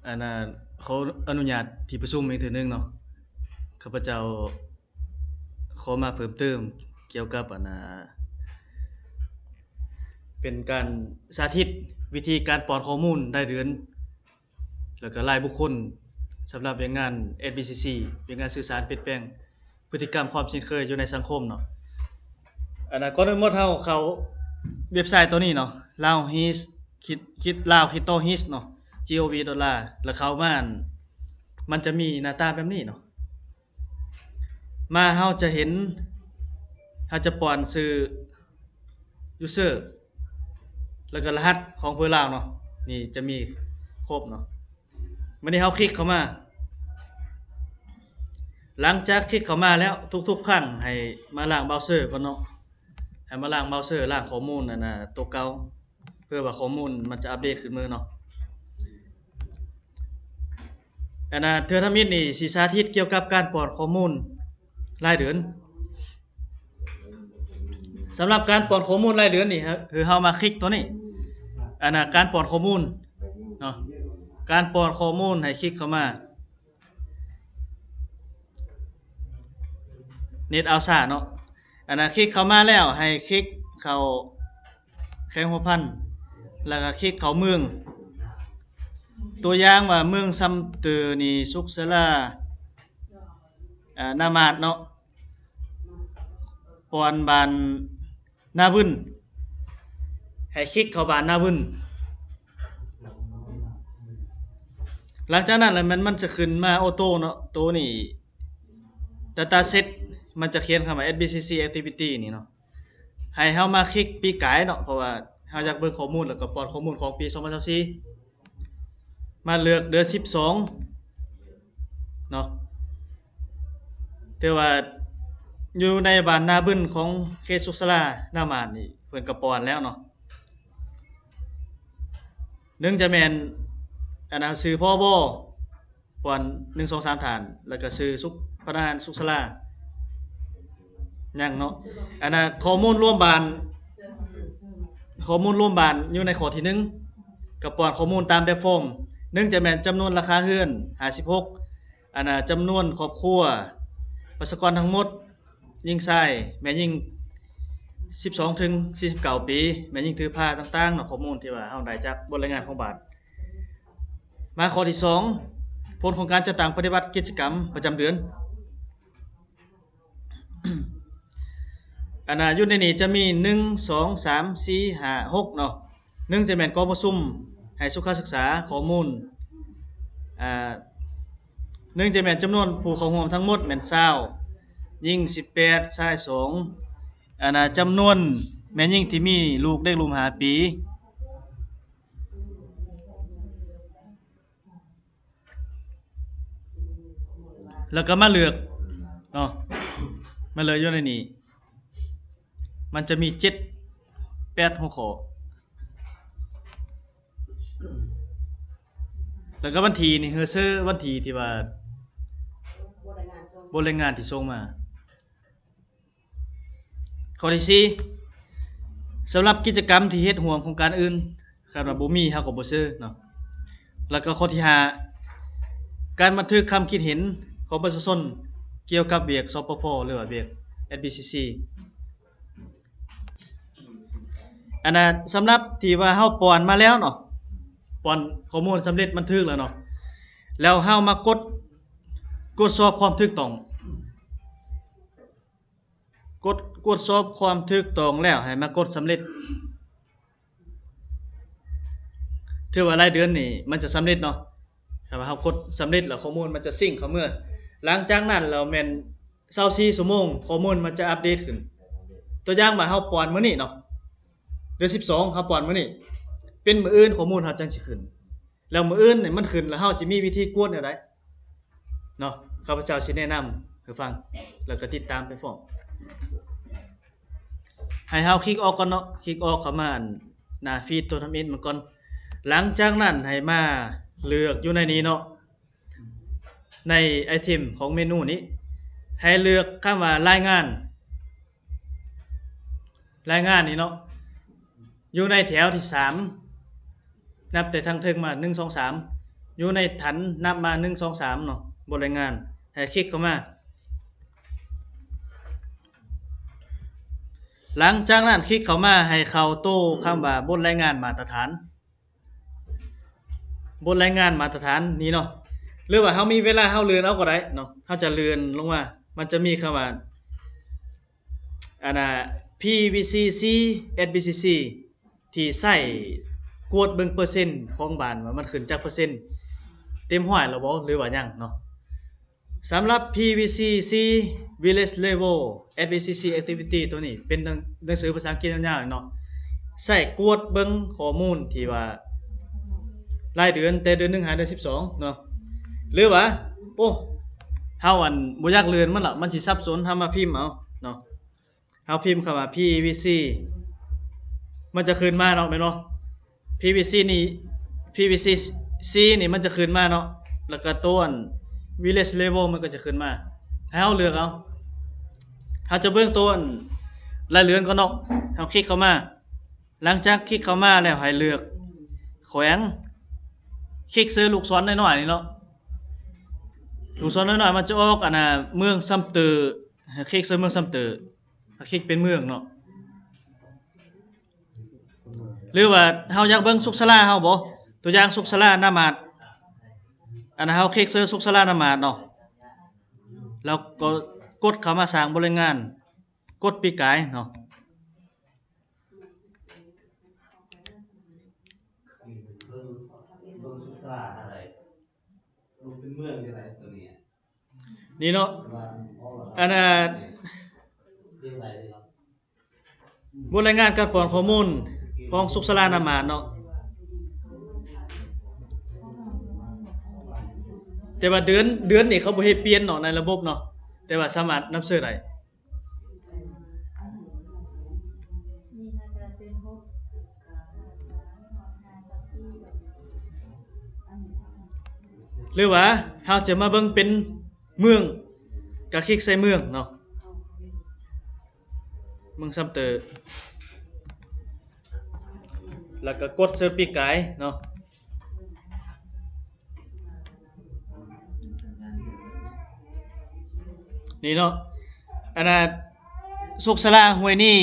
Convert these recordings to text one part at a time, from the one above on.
อันน่ะเขาอนุญาตที่ประชุมอีกเทื่อนึงเนาะข้าพเจ้าขอมาเพิ่มเติมเกี่ยวกับเป็นการสาธิตวิธีการป้อนข้อมูลรายเดือนแล้วก็รายบุคคลสำหรับเวียกงาน SBCC เวียกงานสื่อสารเปลี่ยนแปลงพฤติกรรมความชินเคยอยู่ในสังคมเนาะก่อนอื่นหมดเฮาเขาเว็บไซต์ตัวนี้เนาะ Lao His คิดลาวคิดโต His เนาะ gov.la แล้วเข้ามามันจะมีหน้าตาแบบนี้เนาะมาเฮาจะเห็นเฮาจะป้อนชื่อ user แล้วก็รหัสของเพิ่นลาวเนาะนี่จะมีครบเนาะมื้อนี้เฮาคลิกเข้ามาหลังจากคลิกเข้ามาแล้วทุกๆครั้งให้มาล้างเบราว์เซอร์ก่อนเนาะให้มาล้างเบราว์เซอร์ล้างข้อมูลตัวเก่าเพื่อว่าข้อมูลมันจะอัปเดตขึ้นมือเนาะเทื่อทำอิฐนี่สิสาธิตเกี่ยวกับการป้อนข้อมูลรายเดือนสำหรับการป้อนข้อมูลรายเดือนนี่คือเฮามาคลิกตัวนี้การป้อนข้อมูลเนาะการป้อนข้อมูลให้คลิกเข้ามาเน็ตเอาซ่าเนาะคลิกเข้ามาแล้วให้คลิกเข้าแข้งหัวพันแล้วก็คลิกเข้าเมืองตัวอย่างว่าเมืองซำตือนี่สุขศาลานามาดเนาะปอนบานนาบึ้นให้คลิกเข้าบานนาบึ้นหลังจากนั้นแล้วมันจะขึ้นมาออโต้เนาะตัวนี้ data set มันจะเขียนคำว่า SBCC activity นี่เนาะให้เฮามาคลิกปีกายเนาะเพราะว่าเฮาอยากเบิ่งข้อมูลแล้วก็ป้อนข้อมูลของปี2024มาเลือกเดือน12เนาะแต่ว่าอยู่ในบ้านนาบึ้นของเขตสุขศาลาหน้ามาดนี่เพิ่นก็ป้อนแล้วเนาะนึงจะแม่นชื่อพ่อบ่ป้อน1 2 3ฐานแล้วก็ชื่อสุขพนักงานสุขศาลายังเนาะข้อมูลร่วมบ้านอยู่ในข้อที่1ก็ป้อนข้อมูลตามแบบฟอร์ม1จะแม่นจำนวนราคาเรือน56จำนวนครอบครัวประชากรทั้งหมดยิ่งชายแม่ยิ่ง12ถึง49ปีแม่ยิ่งถือผ้าต่างๆเนาะข้อมูลที่ว่าเฮาได้จากบทรายงานของบาทมาข้อที่2ผลของการจัดตั้งปฏิบัติกิจกรรมประจำเดือนอยู่ในนี้จะมี1 2 3 4 5 6เนาะ1จะแม่นกองประชุมให้สุขศึกษาข้อมูล1จะแม่นจำนวนผู้เข้าร่วมทั้งหมดแม่น20ยิ่ง18ชาย2จำนวนแม่ยิ่งที่มีลูกเด็กลุม5ปีแล้วก็มาเลือกเนาะมาเลยอยู่ในนี้มันจะมี7 8หัวข้อแล้วก็วันที่นี่เซอร์วันที่ที่ว่าบทรายงานที่ส่งมาข้อที่4สำหรับกิจกรรมที่เฮ็ดร่วมโครงการอื่นคาดว่าบ่มีเฮาก็บ่เซอเนาะแล้วก็ข้อที่5การบันทึกความคิดเห็นของประชาชนเกี่ยวกับเวียกสปภหรือว่าเวียก SBCC สำหรับที่ว่าเฮาป้อนมาแล้วเนาะป้อนข้อมูลสำเร็จบันทึกแล้วเนาะแล้วเฮามากดสอบความถูกต้องกดสอบความถูกต้องแล้วให้มากดสำเร็จถือว่ารายเดือนนี่มันจะสำเร็จเนาะถ้าว่าเฮากดสำเร็จแล้วข้อมูลมันจะซิงค์เข้าเมื่อหลังจากนั้นแล้วแม่น24ชั่วโมงข้อมูลมันจะอัปเดตขึ้นตัวอย่างว่าเฮาป้อนมื้อนี้เนาะเดือน12เฮาป้อนมื้อนี้เป็นมื้ออื่นข้อมูลเฮาจังสิขึ้นแล้วมื้ออื่นนี่มันขึ้นแล้วเฮาสิมีวิธีกวดแนวใดเนาะข้าพเจ้าสิแนะนำให้ฟังแล้วก็ติดตามไปพร้อมให้เฮาคลิกออกก่อนเนาะคลิกออกเข้ามาหน้าฟีดตัวทำอิฐมันก่อนหลังจากนั้นให้มาเลือกอยู่ในนี้เนาะในไอเทมของเมนูนี้ให้เลือกคำว่ารายงานนี่เนาะอยู่ในแถวที่3นับแต่ทางเทิงมา1 2 3 อยู่ในฐานนับมา1 2 3เนาะบทรายงานให้คลิกเข้ามาหลังจากนั้นคลิกเข้ามาให้เข้าโต้คำว่าบทรายงานมาตรฐานบทรายงานมาตรฐานนี้เนาะหรือว่าเฮามีเวลาเฮาเลื่อนเอาก็ได้เนาะเฮาจะเลื่อนลงมามันจะมีคำว่าอันน่ะ PVCC SBCC ที่ใช้กวดเบิ่งเปอร์เซ็นต์ของบ้านว่ามันขึ้นจักเปอร์เซ็นต์เต็มร้อยแล้วบ่หรือว่าหยังเนาะสำหรับ PVCC Village Level SBCC Activity ตัวนี้เป็นหนังสือภาษาอังกฤษยาวๆเนาะใช้กวดเบิ่งข้อมูลที่ว่ารายเดือนแต่เดือน1หาเดือน12เนาะหรือว่าโอ้เฮาอันบ่อยากเลื่อนมันล่ะมันสิสับสนเฮามาพิมพ์เอาเนาะเฮาพิมพ์คำว่า PVC มันจะขึ้นมาเนาะแม่นบ่ PVC นี่ PVC นี่มันจะขึ้นมาเนาะแล้วก็ตัวอัน Village Level มันก็จะขึ้นมาให้เฮาเลือกเอาเฮาจะเบิ่งตัวอันรายเดือนก่อนเนาะเฮาคลิกเข้ามาหลังจากคลิกเข้ามาแล้วให้เลือกแขวงคลิกซื้อลูกศรน้อยๆนี่เนาะลูกศรน้อยๆมันจะออกอันน่ะเมืองซัมเตอร์คลิกซื้อเมืองซัมเตอร์คลิกเป็นเมืองเนาะหรือว่าเฮาอยากเบิ่งสุขศาลาเฮาบ่ตัวอย่างสุขศาลานามาดอันนั้นเฮาคลิกซื้อสุขศาลานามาดเนาะแล้วก็กดเข้ามาสร้างบริงานกดปีกายเนาะนี่เนาะอันน่ะบทรายงานการป้อนข้อมูลของสุขศาลานามาดเนาะแต่ว่าเดือนนี่เขาบ่ให้เปลี่ยนเนาะในระบบเนาะแต่ว่าสามารถนำเสนอได้หรือว่าเฮาจะมาเบิ่งเป็นเมืองก็คลิกใส่เมืองเนาะเมืองซัมเตอร์แล้วก็กดเสิร์ชปีกายเนาะนี่เนาะอันน่ะสุขศาลาห้วยนี่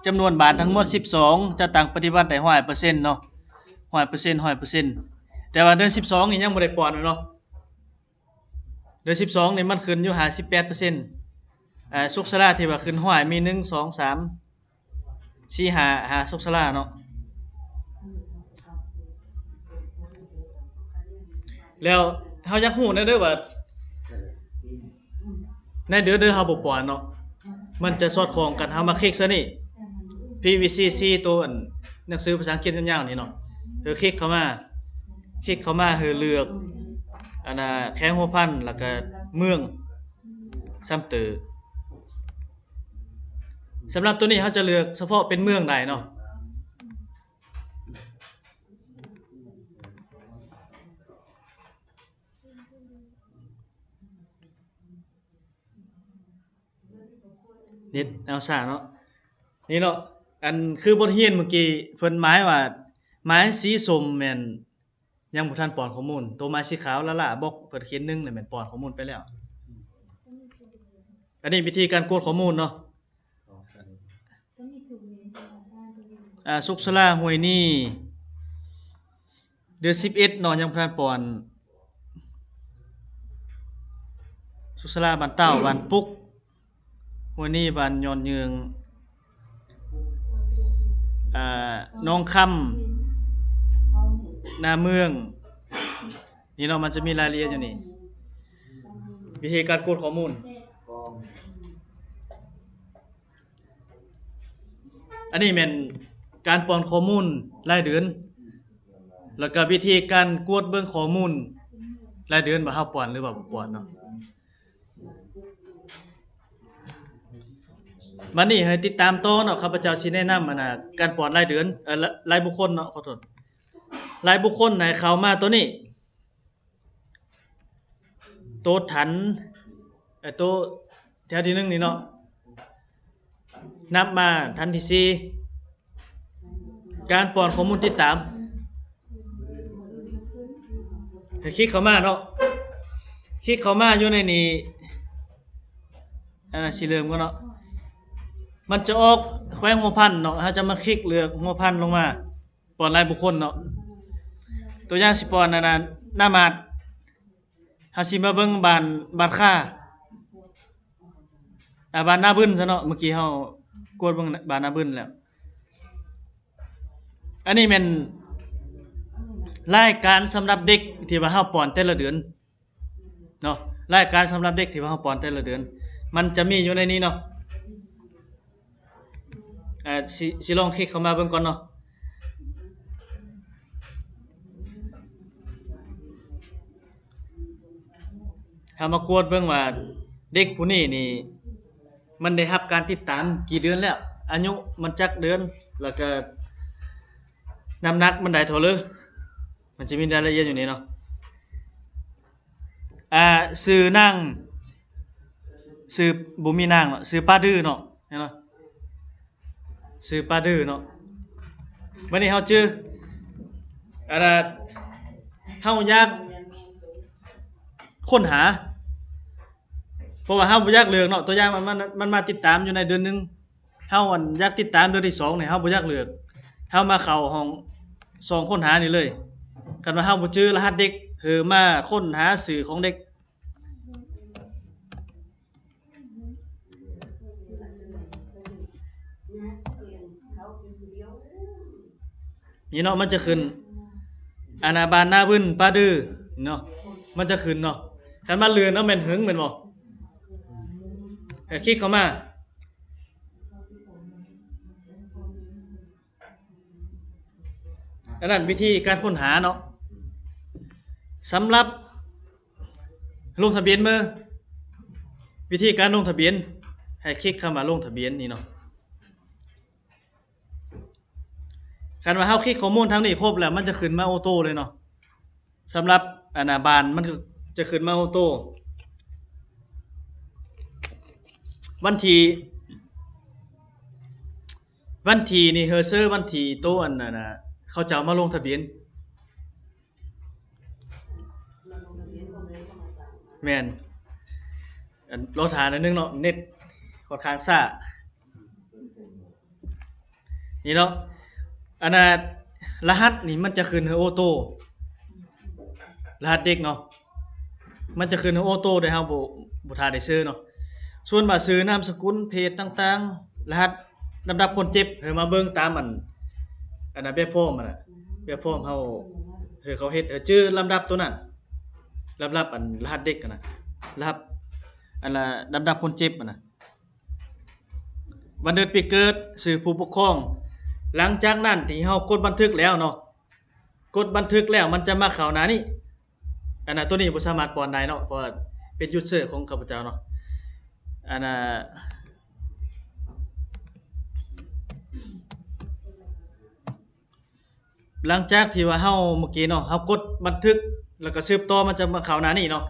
จำนวนบาททั้งหมด12จะตั้งปฏิบัติได้ 100% เนาะ 100% แต่ว่าเดือน12นี่ยังบ่ได้ป้อนเนาะเดือน12นี่มันขึ้นอยู่ 58%สุขศาลาที่ว่าขึ้น100มี1 2 3 4 5สุขศาลาเนาะแล้วเฮาอยากฮู้แน่เด้อว่าในเดือนเฮาบ่ป้อนเนาะมันจะสอดคล้องกันเฮามาคลิกซะนี่ PVCC ตัวอันหนังสือภาษาอังกฤษยาวๆนี่เนาะคลิกเข้ามาเลือกอันน่ะแข้งหัวพันแล้วก็เมืองซัมเตอร์สำหรับตัวนี้เฮาจะเลือกเฉพาะเป็นเมืองใดเนาะเน็ตแนวซ่าเนาะนี่เนาะอันคือบทเรียนเมื่อกี้เพิ่นหมายว่าหมายสีส้มแม่นยังบ่ทันป้อนข้อมูลตัวหมายสีขาวละล่ะบอกเพิ่นเขียน1นี่แม่นป้อนข้อมูลไปแล้วอันนี้วิธีการกดข้อมูลเนาะสุขศาลาห้วยนี่เดือน11เนาะยังบ่ทันป้อนสุขศาลาบ้านเต้าบ้านปุกห้วยนี่บ้านยอนยืงน้องคำนาเมืองนี่เนาะมันจะมีรายละเอียดอยู่นี่วิธีการกดข้อมูลอันนี้แม่นการป้อนข้อมูลรายเดือนแล้วก็วิธีการกวดเบิ่งข้อมูลรายเดือนว่าเฮาป้อนหรือว่าบ่ป้อนเนาะมันนี่ให้ติดตามต่อเนาะข้าพเจ้าสิแนะนำอันน่ะการป้อนรายเดือนรายบุคคลเนาะขอโทษรายบุคคลให้เข้ามาตัวนี้ตัวถันตัวแถวที่1นี่เนาะนับมาทันที่4การป้อนข้อมูลติดตาม ให้คลิกเข้ามาเนาะคลิกเข้ามาอยู่ในนี้อันนั้นสิเริ่มก่อนเนาะมันจะออกแขวงหัวพันธุ์เนาะถ้าจะมาคลิกเลือกหัวพันธุ์ลงมาปอนรายบุคคลเนาะตัวอย่างสิปอนนั่นน่ะหน้ามาดเฮาสิมาเบิ่งบ้านค่าบ้านหน้าบึ้นซะเนาะเมื่อกี้เฮากดเบิ่งบ้านหน้าบึ้นแล้วอันนี้แม่นรายการสำหรับเด็กที่ว่าเฮาป้อนแต่ละเดือนเนาะรายการสำหรับเด็กที่ว่าเฮาป้อนแต่ละเดือนมันจะมีอยู่ในนี้เนาะสิลองคลิกเข้ามาเบิ่งก่อนเนาะเฮามากดเบิ่งว่าเด็กผู้นี้นี่มันได้รับการติดตามกี่เดือนแล้วอายุมันจักเดือนแล้วก็น้ำหนักมันได้เท่าเลยมันจะมีรายละเอียดอยู่นี่เนาะชื่อนางชื่อบ่มีนางเนาะชื่อป้าดื้อเนาะเห็นบ่ชื่อป้าดื้อเนาะวันนี้เฮาชื่อเฮาอยากค้นหาเพราะว่าเฮาบ่อยากเลือกเนาะตัวอย่างมันมาติดตามอยู่ในเดือนหนึงเฮาอยากติดตามเดือนที่2นี่เฮาบ่อยากเลือกเฮามาเข้าห้อง2ค้นหานี่เลยคันว่าเฮาบ่ชื่อรหัสเด็กมาค้นหาชื่อของเด็กนี่เนาะมันจะขึ้นอาณาบานหน้าบึ้นป้าดื้อเนาะมันจะขึ้นเนาะคันมาเรือนเนาะแม่นหึงแม่นบ่คลิกเข้ามาอันนั้นวิธีการค้นหาเนาะสำหรับลงทะเบียนมือวิธีการลงทะเบียนให้คลิกเข้ามาลงทะเบียนนี่เนาะคันว่าเฮาคลิกข้อมูลทางนี้ครบแล้วมันจะขึ้นมาออโต้เลยเนาะสำหรับอาณาบานมันจะขึ้นมาออโต้วันที่นี่เฮอเซอร์วันที่โตอันน่ะนะเขาจะเอามาลงทะเบียนแม่นรอทานนิดนึงเนาะเน็ตค่อนข้างช้านี่เนาะอันน่ะรหัสนี่มันจะขึ้นให้ออโต้รหัสเด็กเนาะมันจะขึ้นให้ออโต้ได้เฮาบ่ท่าได้ซื้อเนาะส่วนว่าซื้อนามสกุลเพจต่างๆรหัสลำดับคนเจ็บมาเบิ่งตามอันน่ะแบบฟอร์มน่ะแบบฟอร์มเฮาเขาเฮ็ดชื่อลำดับตัวนั้นลำดับอันรหัสเด็กน่ะรหัสอันละลำดับคนเจ็บน่ะวันเดือนปีเกิดชื่อผู้ปกครองหลังจากนั้นที่เฮากดบันทึกแล้วเนาะกดบันทึกแล้วมันจะมาเข้าหน้านี้อันน่ะตัวนี้บ่สามารถป้อนได้เนาะเพราะเป็นยูสเซอร์ของข้าพเจ้าเนาะอันน่ะหลังจากที่ว่าเฮาเมื่อกี้เนาะเฮากดบันทึกแล้วก็สืบต่อมันจะมาเข้าหน้านี้เนาะ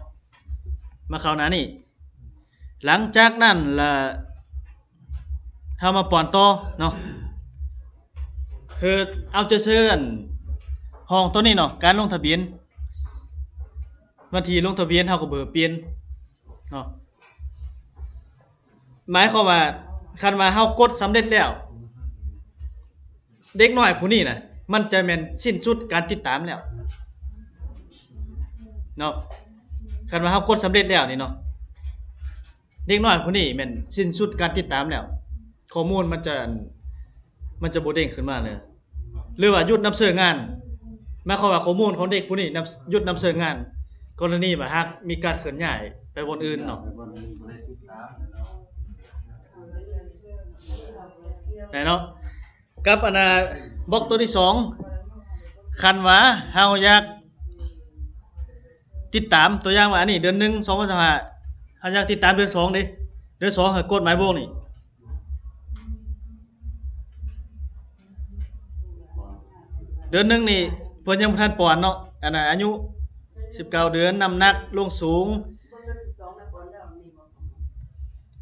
มาเข้าหน้านี้หลังจากนั้นล่ะเฮามาป้อนต่อเนาะคือเอาจะเชิญห้องตัวนี้เนาะการลงทะเบียนวันที่ลงทะเบียนเฮาก็เบอร์เปลี่ยนเนาะหมายความว่าคันว่าเฮากดสำเร็จแล้วเด็กน้อยผู้นี้น่ะมันจะแม่นสิ้นสุดการติดตามแล้วเนาะคันว่าเฮากดสำเร็จแล้วนี่เนาะเด็กน้อยผู้นี้แม่นสิ้นสุดการติดตามแล้วข้อมูลมันจะบ่เด้งขึ้นมาเลยหรือว่าหยุดนำเสนองานหมายความว่าข้อมูลของเด็กผู้นี้หยุดนำเสนองานกรณีว่าหากมีการเคลื่อนย้ายไปบนอื่นเนาะแต่เนาะกับอันน่ะบล็อกตัวที่2คันว่าเฮาอยากติดตามตัวอย่างว่าอันนี้เดือน1 2025เฮาอยากติดตามเดือน2เด้เดือน2ให้กดหมายบวกนี่เดือน1นี่เพิ่นยังบ่ทันป้อนเนาะอันน่ะอายุ19เดือนน้ำหนักลงสูง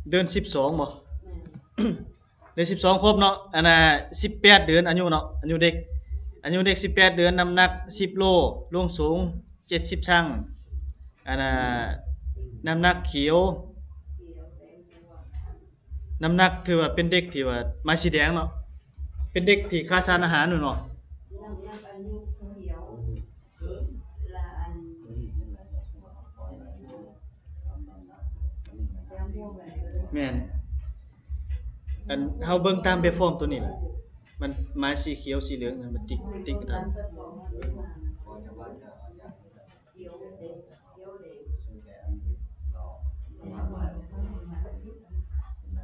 เดือน12บ่เดือน12ครบเนาะอันน่ะ18เดือนอายุเนาะอายุเด็ก18เดือนน้ำหนัก10โลลงสูง 70ชั่งอันน่ะน้ำหนักเขียวน้ำหนักถือว่าเป็นเด็กที่ว่ามาสีแดงเนาะเป็นเด็กที่ขาดสารอาหารอยู่เนาะแม่นอันเฮาเบิ่งตามแบบฟอร์มตัวนี้แหละมันไม้สีเขียวสีเหลืองน่ะมันติ๊กกันทัน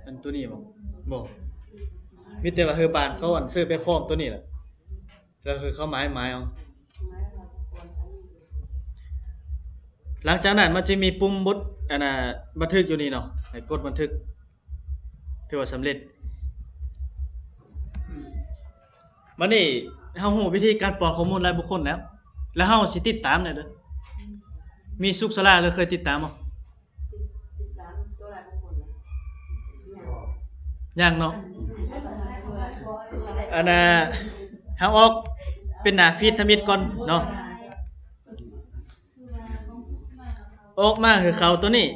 อันตัวนี้บ่มีแต่ว่าเฮอบ้านเขาอันซื้อแบบฟอร์มตัวนี้แหละแล้วคือเขาหมายเอาหลังจากนั้นมันจะมีปุ่มอันน่ะบันทึกอยู่นี่เนาะให้กดบันทึกถือว่าสำเร็จบัดนี้เฮาฮู้วิธีการปลอมข้อมูลรายบุคคลแล้วเฮาสิติดตามได้เด้อมีสุขศาลาเลยเคยติดตามบ่ยังเนาะอันน่ะเฮาออกเป็นหน้าฟีดทมิตก่อนเนาะออกมาคือเขาตัวนี้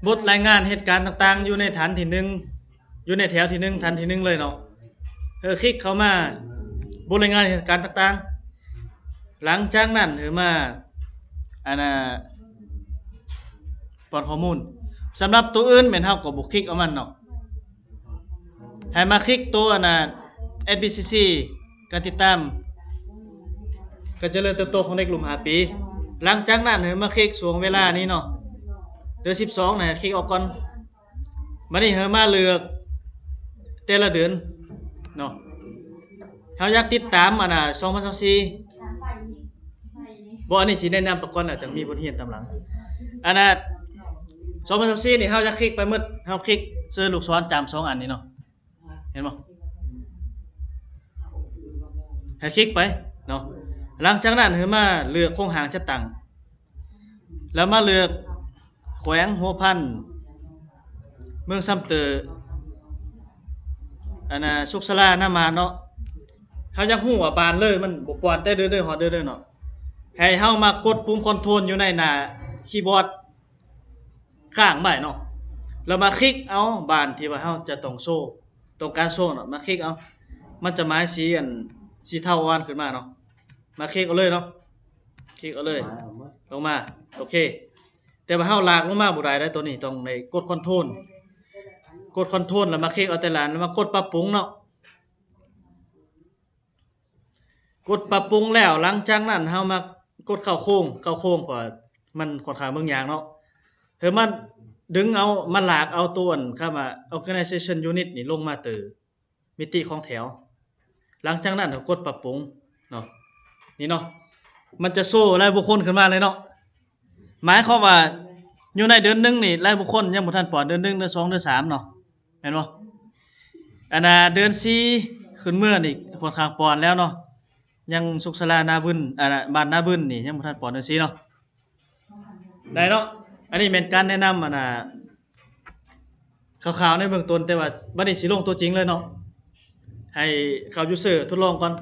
บทรายงานเหตุการณ์ต่างๆอยู่ในฐานที่1อยู่ในแถวที่1ฐานที่1เลยเนาะคลิกเข้ามาบทรายงานเหตุการณ์ต่างๆหลังจากนั้นมาอันน่ะป้อนข้อมูลสำหรับตัวอื่นแม่นเฮาก็บ่คลิกเอามันเนาะให้มาคลิกตัวอันน่ะ SBCC การติดตามการเจริญเติบโตของเด็กกลุ่ม5ปีหลังจากนั้นมาคลิกช่วงเวลานี้เนาะเดือน12น่ะคลิกออกก่อนบัดนี้มาเลือกแต่ละเดือนเนาะเฮาอยากติดตามอันน่ะ2024บ่อันนี้สิแนะนำไปก่อนน่ะจังมีบทเรียนตามหลังอันน่ะ2024นี่เฮาจะคลิกไปหมดเฮาคลิกเสื้อลูกศรจาม2อันนี้เนาะเห็นบ่ให้คลิกไปเนาะหลังจากนั้นมาเลือกโครงหางจัดตั้งแล้วมาเลือกแขวงหัวพันเมืองซ้ำเตออันน่ะสุขศาลานามาเนาะเฮาอยากฮู้ว่าบานเลยมันบ่ปานแต่เด้อฮอดเด้อเนาะให้เฮามากดปุ่มคอนโทรลอยู่ในหน้าคีย์บอร์ดข้างไว้เนาะแล้วมาคลิกเอาบานที่ว่าเฮาจะต้องโชว์ต้องการโชว์เนาะมาคลิกเอามันจะหมายสีเทาอ่อนขึ้นมาเนาะมาคลิกเอาเลยเนาะคลิกเอาเลยลงมาโอเคแต่ว่าเฮาลากลงมาบ่ได้ตัวนี้ต้องในกดคอนโทรลแล้วมาคลิกเอาแต่ละอันแล้วมากดปรับปรุงเนาะกดปรับปรุงแล้วหลังจากนั้นเฮามากดเข้าโครงเพราะมันค่อนข้างเบิ่งยากเนาะมันดึงเอามาลากเอาตัวเข้ามา organization unit นี่ลงมามิติของแถวหลังจากนั้นเรากดปรับปรุงเนาะนี่เนาะมันจะโซ่รายบุคคลขึ้นมาเลยเนาะหมายความว่าอยู่ในเดือน1นี่รายบุคคลยังบ่ทันปลอดเดือน1เดือน2เดือน3เนาะแม่นบ่อันน่ะเดือน4ขึ้นเมื่อนี่ค่อนข้างปลอดแล้วเนาะยังสุขศาลานาบึนอันน่ะบ้านนาบึนนี่ยังบ่ทันปลอดเดือน4เนาะได้เนาะอันนี้เป็นการแนะนำอันน่ะข่าวๆในเบื้องต้นแต่ว่าบัดนี้สิลงตัวจริงเลยเนาะให้เขายูเซอร์ทดลองก่อน